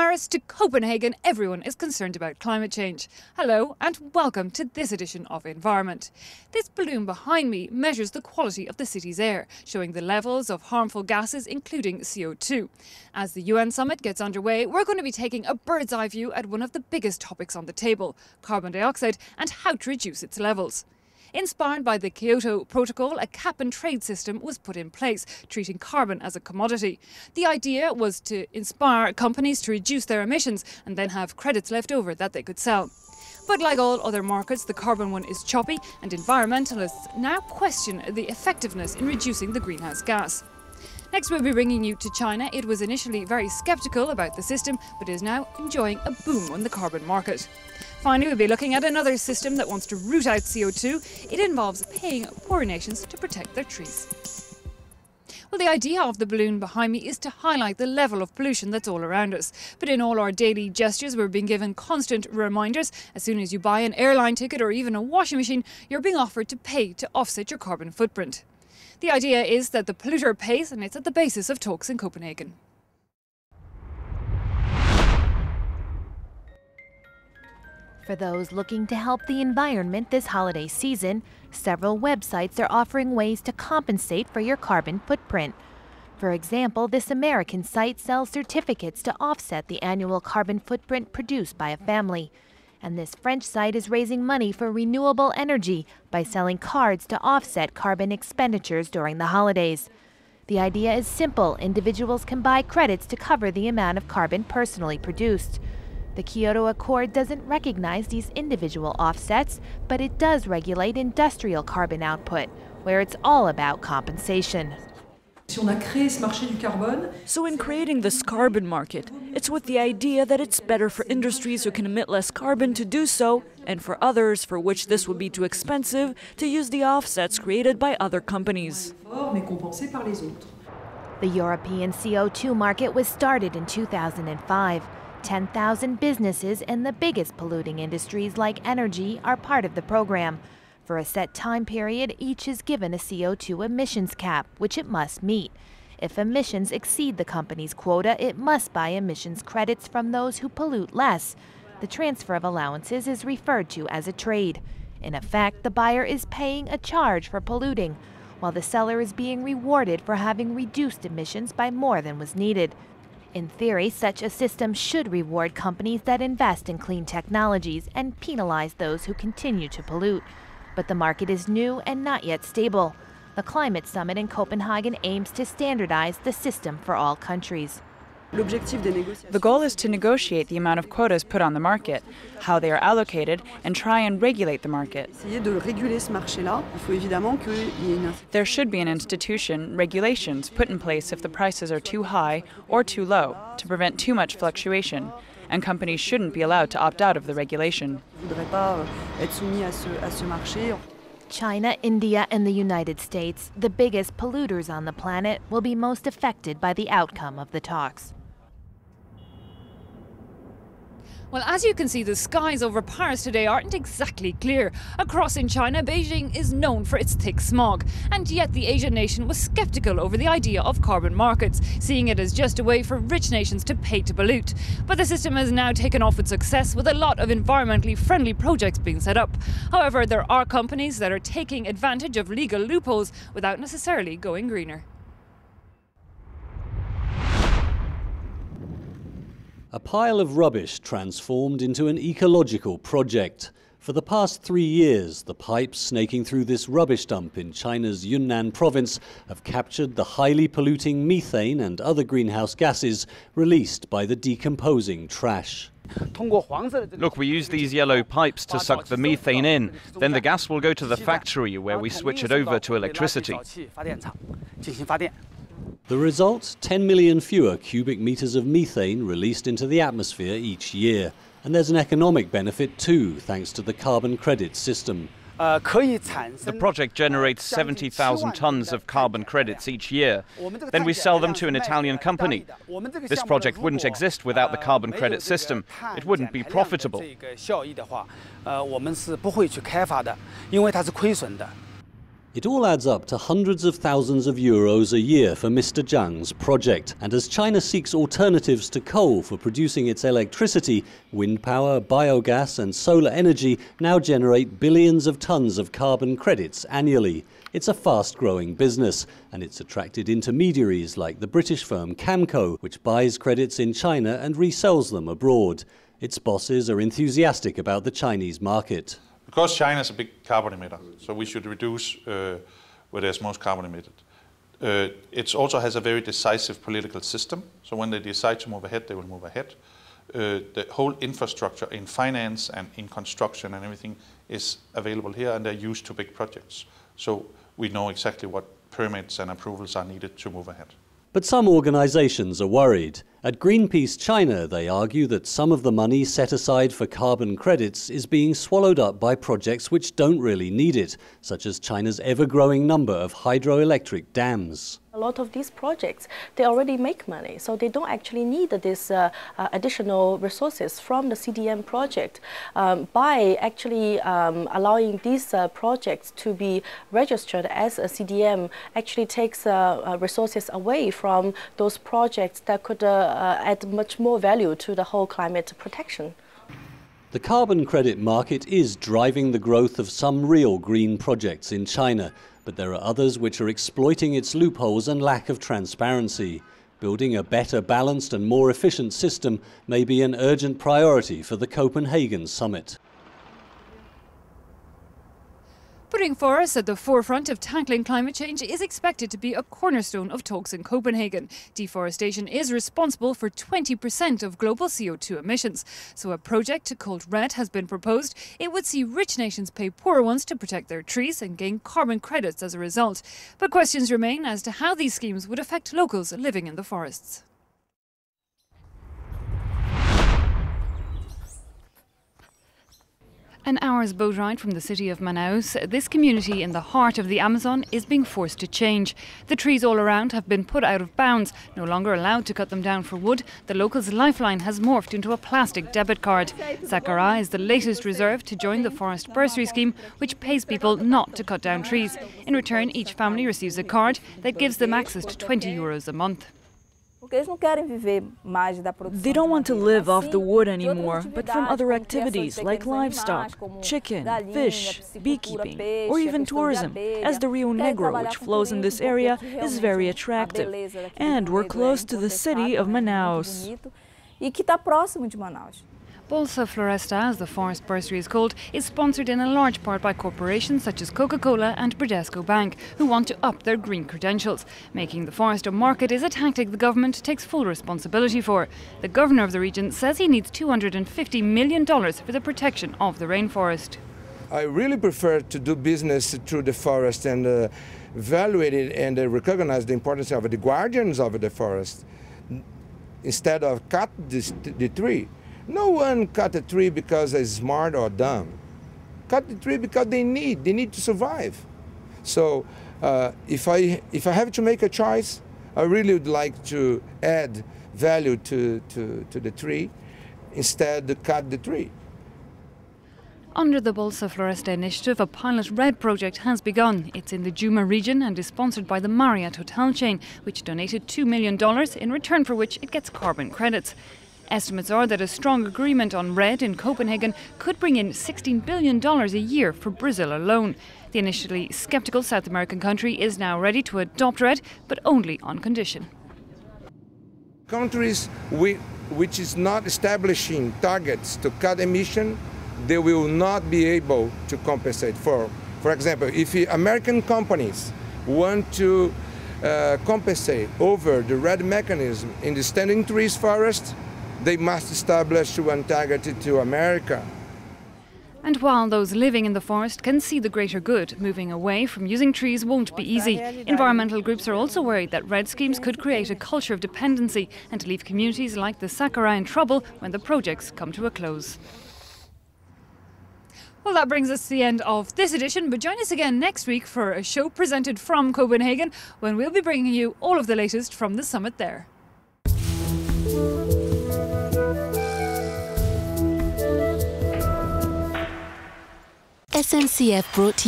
Paris to Copenhagen, everyone is concerned about climate change. Hello and welcome to this edition of Environment. This balloon behind me measures the quality of the city's air, showing the levels of harmful gases including CO2. As the UN summit gets underway, we're going to be taking a bird's eye view at one of the biggest topics on the table, carbon dioxide and how to reduce its levels. Inspired by the Kyoto Protocol, a cap-and-trade system was put in place, treating carbon as a commodity. The idea was to inspire companies to reduce their emissions and then have credits left over that they could sell. But like all other markets, the carbon one is choppy, and environmentalists now question the effectiveness in reducing the greenhouse gas. Next, we'll be bringing you to China. It was initially very sceptical about the system, but is now enjoying a boom on the carbon market. Finally, we'll be looking at another system that wants to root out CO2. It involves paying poorer nations to protect their trees. Well, the idea of the balloon behind me is to highlight the level of pollution that's all around us. But in all our daily gestures, we're being given constant reminders. As soon as you buy an airline ticket or even a washing machine, you're being offered to pay to offset your carbon footprint. The idea is that the polluter pays, and it's at the basis of talks in Copenhagen. For those looking to help the environment this holiday season, several websites are offering ways to compensate for your carbon footprint. For example, this American site sells certificates to offset the annual carbon footprint produced by a family. And this French site is raising money for renewable energy by selling cards to offset carbon expenditures during the holidays. The idea is simple. Individuals can buy credits to cover the amount of carbon personally produced. The Kyoto Accord doesn't recognize these individual offsets, but it does regulate industrial carbon output, where it's all about compensation. So in creating this carbon market, it's with the idea that it's better for industries who can emit less carbon to do so, and for others for which this would be too expensive to use the offsets created by other companies. The European CO2 market was started in 2005. 10,000 businesses and the biggest polluting industries like energy are part of the program. For a set time period, each is given a CO2 emissions cap, which it must meet. If emissions exceed the company's quota, it must buy emissions credits from those who pollute less. The transfer of allowances is referred to as a trade. In effect, the buyer is paying a charge for polluting, while the seller is being rewarded for having reduced emissions by more than was needed. In theory, such a system should reward companies that invest in clean technologies and penalize those who continue to pollute. But the market is new and not yet stable. The climate summit in Copenhagen aims to standardize the system for all countries. The goal is to negotiate the amount of quotas put on the market, how they are allocated, and try and regulate the market. There should be an institution, regulations put in place if the prices are too high or too low to prevent too much fluctuation, and companies shouldn't be allowed to opt out of the regulation. China, India, and the United States, the biggest polluters on the planet, will be most affected by the outcome of the talks. Well, as you can see, the skies over Paris today aren't exactly clear. Across in China, Beijing is known for its thick smog. And yet the Asian nation was sceptical over the idea of carbon markets, seeing it as just a way for rich nations to pay to pollute. But the system has now taken off with success, with a lot of environmentally friendly projects being set up. However, there are companies that are taking advantage of legal loopholes without necessarily going greener. A pile of rubbish transformed into an ecological project. For the past 3 years, the pipes snaking through this rubbish dump in China's Yunnan province have captured the highly polluting methane and other greenhouse gases released by the decomposing trash. Look, we use these yellow pipes to suck the methane in. Then the gas will go to the factory where we switch it over to electricity. The result, 10 million fewer cubic meters of methane released into the atmosphere each year. And there's an economic benefit too, thanks to the carbon credit system. The project generates 70,000 tons of carbon credits each year. Then we sell them to an Italian company. This project wouldn't exist without the carbon credit system. It wouldn't be profitable. It all adds up to hundreds of thousands of euros a year for Mr. Zhang's project. And as China seeks alternatives to coal for producing its electricity, wind power, biogas and solar energy now generate billions of tons of carbon credits annually. It's a fast-growing business, and it's attracted intermediaries like the British firm Camco, which buys credits in China and resells them abroad. Its bosses are enthusiastic about the Chinese market. Because China is a big carbon emitter, so we should reduce where there's most carbon emitted. It also has a very decisive political system, so when they decide to move ahead, they will move ahead. The whole infrastructure in finance and in construction and everything is available here, and they're used to big projects. So we know exactly what permits and approvals are needed to move ahead. But some organizations are worried. At Greenpeace China, they argue that some of the money set aside for carbon credits is being swallowed up by projects which don't really need it, such as China's ever-growing number of hydroelectric dams. A lot of these projects, they already make money, so they don't actually need this additional resources from the CDM project. By actually allowing these projects to be registered as a CDM actually takes resources away from those projects that could add much more value to the whole climate protection. The carbon credit market is driving the growth of some real green projects in China, but there are others which are exploiting its loopholes and lack of transparency. Building a better balanced and more efficient system may be an urgent priority for the Copenhagen summit. Putting forests at the forefront of tackling climate change is expected to be a cornerstone of talks in Copenhagen. Deforestation is responsible for 20% of global CO2 emissions. So a project called RED has been proposed. It would see rich nations pay poorer ones to protect their trees and gain carbon credits as a result. But questions remain as to how these schemes would affect locals living in the forests. An hour's boat ride from the city of Manaus, this community in the heart of the Amazon is being forced to change. The trees all around have been put out of bounds, no longer allowed to cut them down for wood. The locals' lifeline has morphed into a plastic debit card. Sakara is the latest reserve to join the forest bursary scheme, which pays people not to cut down trees. In return, each family receives a card that gives them access to €20 a month. They don't want to live off the wood anymore, but from other activities like livestock, chicken, fish, beekeeping, or even tourism, as the Rio Negro, which flows in this area, is very attractive. And we're close to the city of Manaus. Bolsa Floresta, as the forest bursary is called, is sponsored in a large part by corporations such as Coca-Cola and Bradesco Bank, who want to up their green credentials. Making the forest a market is a tactic the government takes full responsibility for. The governor of the region says he needs $250 million for the protection of the rainforest. I really prefer to do business through the forest and evaluate it and recognize the importance of the guardians of the forest instead of cut the tree. No one cut a tree because they're smart or dumb. Cut the tree because they need to survive. So if I have to make a choice, I really would like to add value to the tree instead to cut the tree. Under the Bolsa Floresta initiative, a pilot RED project has begun. It's in the Juma region and is sponsored by the Marriott hotel chain, which donated $2 million, in return for which it gets carbon credits. Estimates are that a strong agreement on RED in Copenhagen could bring in $16 billion a year for Brazil alone. The initially sceptical South American country is now ready to adopt RED, but only on condition. Countries which is not establishing targets to cut emission, they will not be able to compensate for. For example, if American companies want to compensate over the RED mechanism in the standing trees forest, they must establish one target to America. And while those living in the forest can see the greater good, moving away from using trees won't be easy. Environmental groups are also worried that RED schemes could create a culture of dependency and leave communities like the Sakara in trouble when the projects come to a close. Well, that brings us to the end of this edition, but join us again next week for a show presented from Copenhagen, when we'll be bringing you all of the latest from the summit there. SNCF brought to you